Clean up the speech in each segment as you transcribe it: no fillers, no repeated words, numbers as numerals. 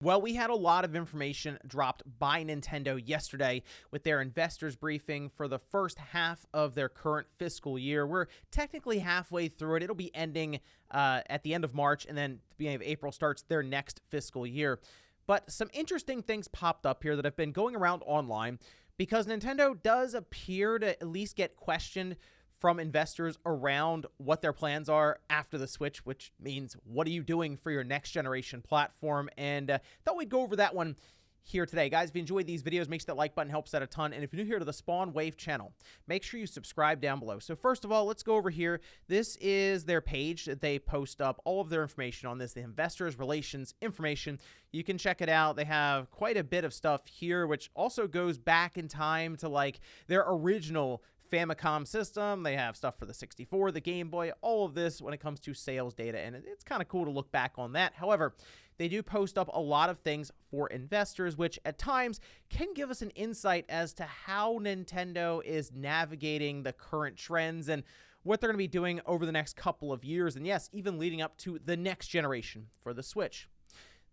Well, we had a lot of information dropped by Nintendo yesterday with their investors briefing for the first half of their current fiscal year. We're technically halfway through it. It'll be ending at the end of March, and then the beginning of April starts their next fiscal year. But some interesting things popped up here that have been going around online because Nintendo does appear to at least get questioned from investors around what their plans are after the Switch, which means what are you doing for your next generation platform? And thought we'd go over that one here today. Guys, if you enjoyed these videos, make sure that like button helps out a ton. And if you're new here to the Spawn Wave channel, make sure you subscribe down below. So first of all, let's go over here. This is their page that they post up all of their information on this, the investors relations information. You can check it out. They have quite a bit of stuff here, which also goes back in time to like their original Famicom system. They have stuff for the 64, the Game Boy, all of this when it comes to sales data, and it's kind of cool to look back on that. However, they do post up a lot of things for investors, which at times can give us an insight as to how Nintendo is navigating the current trends and what they're going to be doing over the next couple of years, and yes, even leading up to the next generation for the Switch.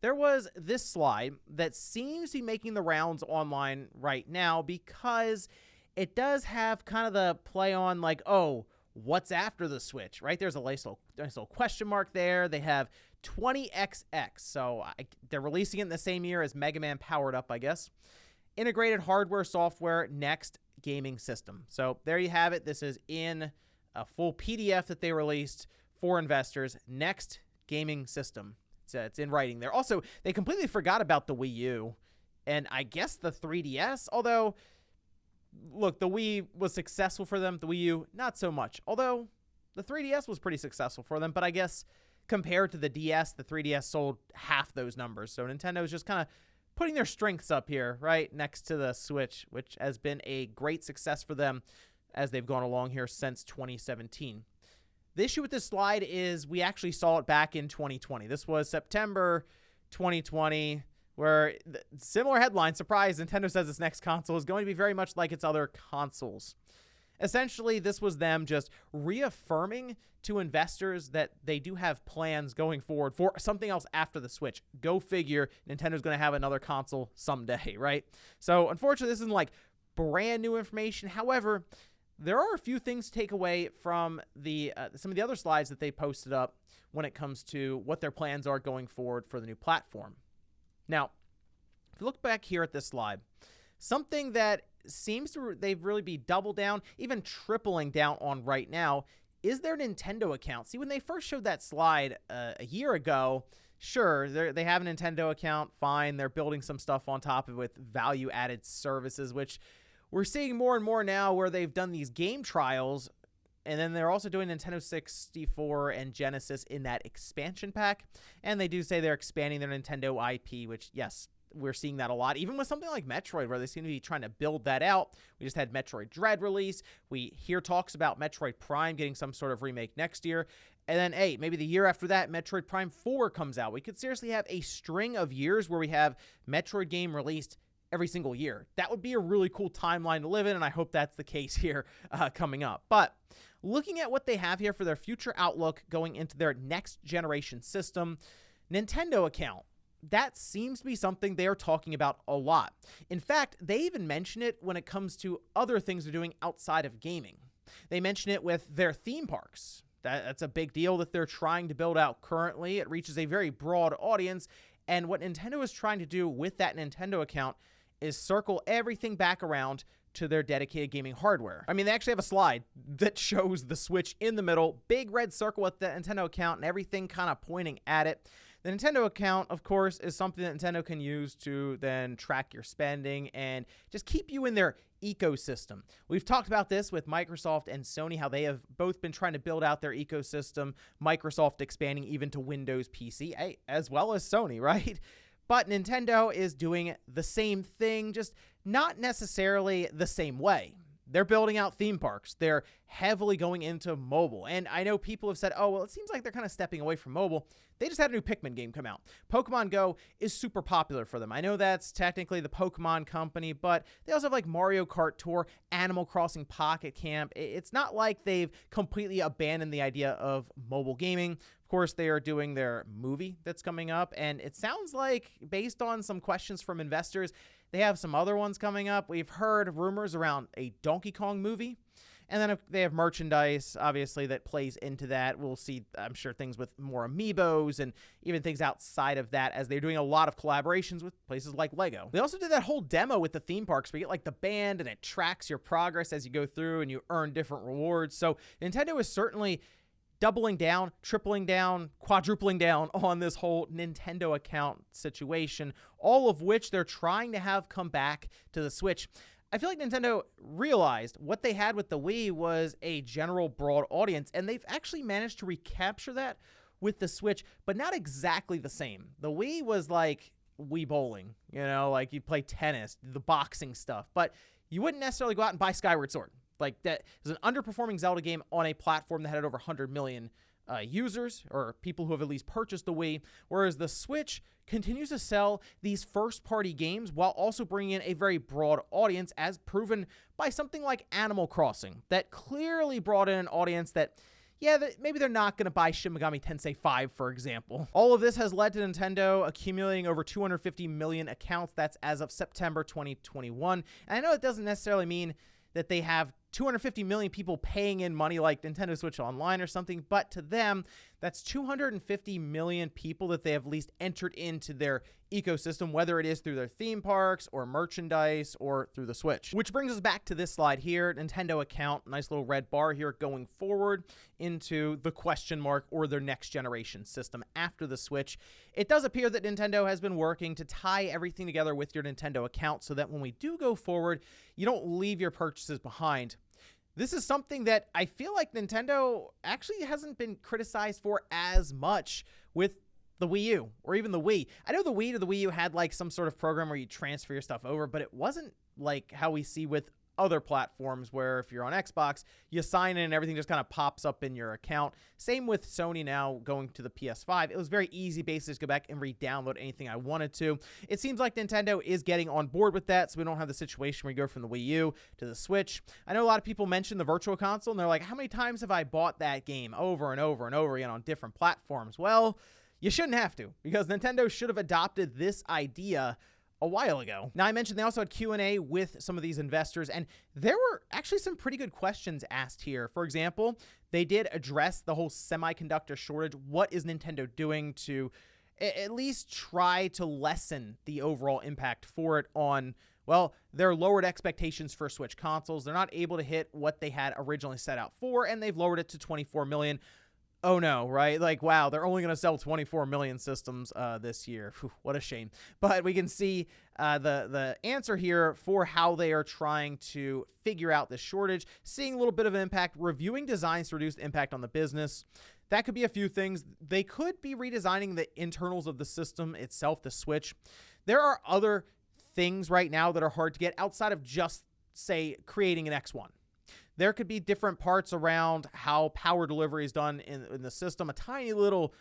There was this slide that seems to be making the rounds online right now because it does have kind of the play on like, oh, what's after the Switch, right? There's a nice little question mark there. They have 20XX, so they're releasing it in the same year as Mega Man Powered Up, I guess. Integrated hardware, software, next gaming system. So there you have it. This is in a full PDF that they released for investors. Next gaming system. It's in writing there. Also, they completely forgot about the Wii U and I guess the 3DS, although look, the Wii was successful for them. The Wii U, not so much. Although the 3DS was pretty successful for them. But I guess compared to the DS, the 3DS sold half those numbers. So Nintendo is just kind of putting their strengths up here, right, next to the Switch, which has been a great success for them as they've gone along here since 2017. The issue with this slide is we actually saw it back in 2020. This was September 2020. Where similar headline, surprise, Nintendo says its next console is going to be very much like its other consoles. Essentially, this was them just reaffirming to investors that they do have plans going forward for something else after the Switch. Go figure, Nintendo's going to have another console someday, right? So, unfortunately, this isn't like brand new information. However, there are a few things to take away from the some of the other slides that they posted up when it comes to what their plans are going forward for the new platform. Now, if you look back here at this slide, something that seems to they've really be double down, even tripling down on right now, is their Nintendo account. See, when they first showed that slide a year ago, sure, they have a Nintendo account, fine. They're building some stuff on top of it with value-added services, which we're seeing more and more now where they've done these game trials. And then they're also doing Nintendo 64 and Genesis in that expansion pack. And they do say they're expanding their Nintendo IP, which, yes, we're seeing that a lot. Even with something like Metroid, where they seem to be trying to build that out. We just had Metroid Dread release. We hear talks about Metroid Prime getting some sort of remake next year. And then, hey, maybe the year after that, Metroid Prime 4 comes out. We could seriously have a string of years where we have Metroid game released every single year. That would be a really cool timeline to live in, and I hope that's the case here coming up. But looking at what they have here for their future outlook going into their next generation system, Nintendo account, that seems to be something they are talking about a lot. In fact, they even mention it when it comes to other things they're doing outside of gaming. They mention it with their theme parks. That's a big deal that they're trying to build out currently. It reaches a very broad audience, and what Nintendo is trying to do with that Nintendo account is circle everything back around to their dedicated gaming hardware. I mean, they actually have a slide that shows the Switch in the middle, big red circle with the Nintendo account and everything kind of pointing at it. The Nintendo account, of course, is something that Nintendo can use to then track your spending and just keep you in their ecosystem. We've talked about this with Microsoft and Sony, how they have both been trying to build out their ecosystem, Microsoft expanding even to Windows PC, as well as Sony, right? But Nintendo is doing the same thing, just not necessarily the same way. They're building out theme parks. They're heavily going into mobile. And I know people have said, oh, well, it seems like they're kind of stepping away from mobile. They just had a new Pikmin game come out. Pokemon Go is super popular for them. I know that's technically the Pokemon company, but they also have like Mario Kart Tour, Animal Crossing Pocket Camp. It's not like they've completely abandoned the idea of mobile gaming. Of course, they are doing their movie that's coming up, and it sounds like, based on some questions from investors, they have some other ones coming up. We've heard rumors around a Donkey Kong movie. And then they have merchandise, obviously, that plays into that. We'll see, I'm sure, things with more amiibos and even things outside of that, as they're doing a lot of collaborations with places like Lego. They also did that whole demo with the theme parks where you get like the band and it tracks your progress as you go through and you earn different rewards. So Nintendo is certainly doubling down, tripling down, quadrupling down on this whole Nintendo account situation, all of which they're trying to have come back to the Switch. I feel like Nintendo realized what they had with the Wii was a general broad audience, and they've actually managed to recapture that with the Switch, but not exactly the same. The Wii was like Wii bowling, you know, like you play tennis, the boxing stuff, but you wouldn't necessarily go out and buy Skyward Sword. Like, that is an underperforming Zelda game on a platform that had over 100 million users, or people who have at least purchased the Wii, whereas the Switch continues to sell these first-party games while also bringing in a very broad audience, as proven by something like Animal Crossing, that clearly brought in an audience that, yeah, maybe they're not going to buy Shin Megami Tensei 5, for example. All of this has led to Nintendo accumulating over 250 million accounts. That's as of September 2021. And I know it doesn't necessarily mean that they have 250 million people paying in money like Nintendo Switch Online or something, but to them, that's 250 million people that they have at least entered into their ecosystem, whether it is through their theme parks or merchandise or through the Switch. Which brings us back to this slide here, Nintendo account, nice little red bar here going forward into the question mark or their next generation system after the Switch. It does appear that Nintendo has been working to tie everything together with your Nintendo account so that when we do go forward, you don't leave your purchases behind. This is something that I feel like Nintendo actually hasn't been criticized for as much with the Wii U or even the Wii. I know the Wii to the Wii U had like some sort of program where you transfer your stuff over, but it wasn't like how we see with other platforms where if you're on Xbox, you sign in and everything just kind of pops up in your account. Same with Sony now going to the PS5. It was very easy basically to go back and re-download anything I wanted to. It seems like Nintendo is getting on board with that, so we don't have the situation where you go from the Wii U to the Switch. I know a lot of people mention the Virtual Console, and they're like, how many times have I bought that game over and over and over again on different platforms? Well, you shouldn't have to, because Nintendo should have adopted this idea a while ago. Now, I mentioned they also had Q&A with some of these investors, and there were actually some pretty good questions asked here. For example, they did address the whole semiconductor shortage. What is Nintendo doing to at least try to lessen the overall impact for it on, well, their lowered expectations for Switch consoles. They're not able to hit what they had originally set out for, and they've lowered it to 24 million. Oh no, right? Like, wow, they're only going to sell 24 million systems this year. Whew, what a shame. But we can see the answer here for how they are trying to figure out this shortage, seeing a little bit of impact, reviewing designs to reduce the impact on the business. That could be a few things. They could be redesigning the internals of the system itself, the Switch. There are other things right now that are hard to get outside of just, say, creating an X1. There could be different parts around how power delivery is done in the system, a tiny little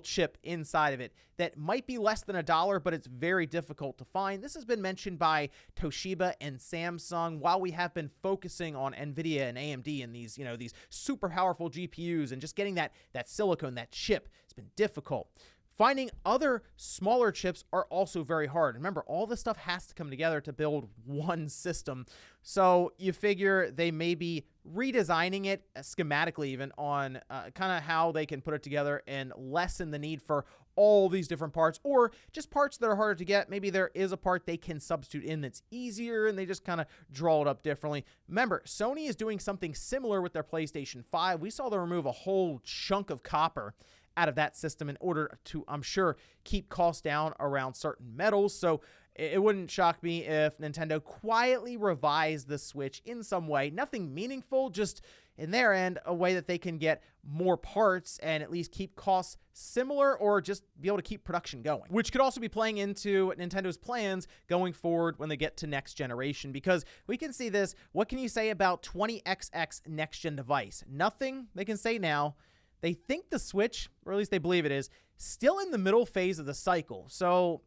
chip inside of it that might be less than $1, but it's very difficult to find. This has been mentioned by Toshiba and Samsung. While we have been focusing on NVIDIA and AMD and these, these super powerful GPUs and just getting that silicone, that chip, it's been difficult. Finding other smaller chips are also very hard. Remember, all this stuff has to come together to build one system. So you figure they may be redesigning it schematically even on kind of how they can put it together and lessen the need for all these different parts, or just parts that are harder to get. Maybe there is a part they can substitute in that's easier and they just kind of draw it up differently. Remember, Sony is doing something similar with their PlayStation 5. We saw them remove a whole chunk of copper out of that system in order to, I'm sure, keep costs down around certain metals. So it wouldn't shock me if Nintendo quietly revised the Switch in some way. Nothing meaningful, just in their end, a way that they can get more parts and at least keep costs similar or just be able to keep production going, which could also be playing into Nintendo's plans going forward when they get to next generation, because we can see this. What can you say about 20XX next gen device? Nothing they can say now. They think the Switch, or at least they believe it is, still in the middle phase of the cycle. So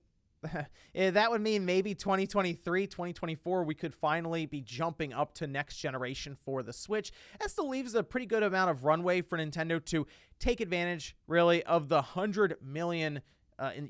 that would mean maybe 2023, 2024, we could finally be jumping up to next generation for the Switch. That still leaves a pretty good amount of runway for Nintendo to take advantage, really, of the 100 million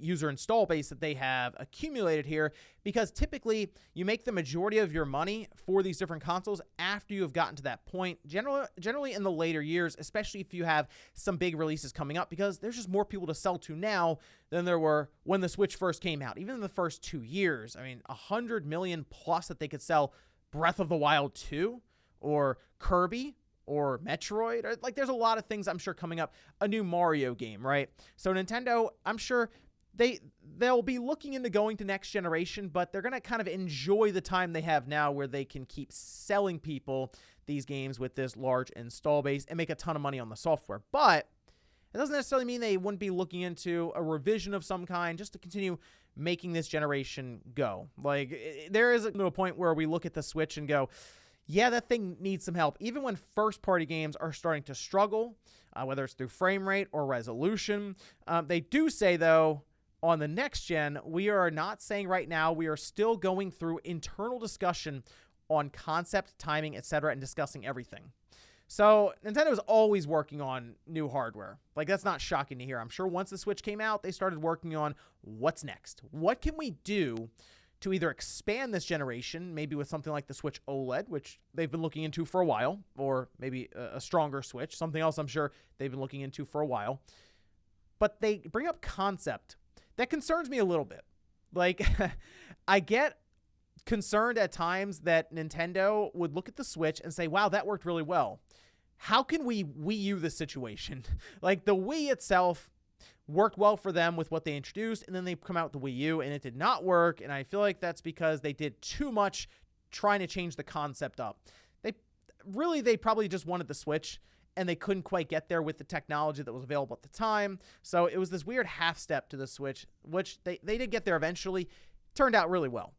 user install base that they have accumulated here, because typically you make the majority of your money for these different consoles after you have gotten to that point, generally in the later years, especially if you have some big releases coming up, because there's just more people to sell to now than there were when the Switch first came out. Even in the first 2 years, I mean, 100 million plus that they could sell Breath of the Wild 2 or Kirby or Metroid, or like there's a lot of things I'm sure coming up, a new Mario game, right? So Nintendo, I'm sure they'll be looking into going to next generation, but they're going to kind of enjoy the time they have now where they can keep selling people these games with this large install base and make a ton of money on the software. But it doesn't necessarily mean they wouldn't be looking into a revision of some kind just to continue making this generation go. Like, there is a point where we look at the Switch and go, yeah, that thing needs some help. Even when first-party games are starting to struggle, whether it's through frame rate or resolution. They do say, though, on the next gen, we are not saying right now, we are still going through internal discussion on concept, timing, etc., and discussing everything. So Nintendo is always working on new hardware. Like, that's not shocking to hear. I'm sure once the Switch came out, they started working on what's next. What can we do to either expand this generation, maybe with something like the Switch OLED, which they've been looking into for a while, or maybe a stronger Switch, something else I'm sure they've been looking into for a while. But they bring up concept that concerns me a little bit. Like, I get concerned at times that Nintendo would look at the Switch and say, wow, that worked really well. How can we Wii U this situation? Like, the Wii itself worked well for them with what they introduced, and then they come out with the Wii U, and it did not work, and I feel like that's because they did too much trying to change the concept up. They probably just wanted the Switch, and they couldn't quite get there with the technology that was available at the time, so it was this weird half step to the Switch, which they did get there eventually. Turned out really well.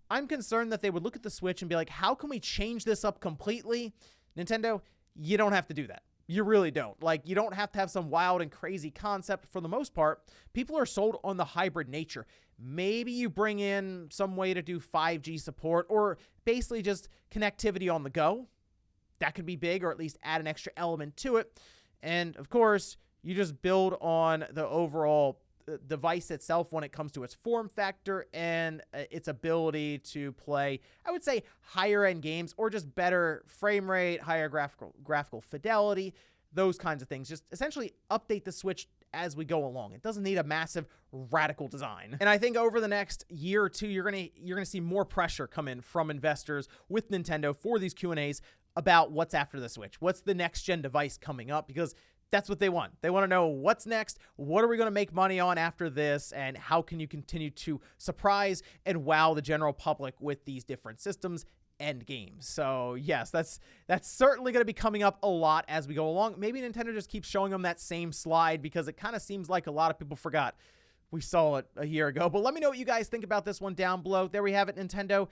I'm concerned that they would look at the Switch and be like, how can we change this up completely? Nintendo, you don't have to do that. You really don't. Like, you don't have to have some wild and crazy concept. For the most part, people are sold on the hybrid nature. Maybe you bring in some way to do 5G support or basically just connectivity on the go. That could be big, or at least add an extra element to it. And of course, you just build on the overall device itself when it comes to its form factor and its ability to play, I would say, higher end games, or just better frame rate, higher graphical fidelity, those kinds of things. Just essentially update the Switch as we go along. It doesn't need a massive radical design. And I think over the next year or two, you're gonna see more pressure come in from investors with Nintendo for these Q&As about what's after the Switch. What's the next gen device coming up? Because that's what they want. They want to know what's next, what are we going to make money on after this, and how can you continue to surprise and wow the general public with these different systems and games. So yes, that's certainly going to be coming up a lot as we go along. Maybe Nintendo just keeps showing them that same slide because it kind of seems like a lot of people forgot we saw it a year ago. But let me know what you guys think about this one down below. There we have it, Nintendo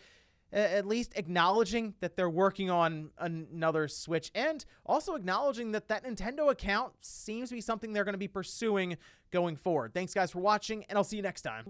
at least acknowledging that they're working on another Switch, and also acknowledging that Nintendo account seems to be something they're going to be pursuing going forward. Thanks, guys, for watching, and I'll see you next time.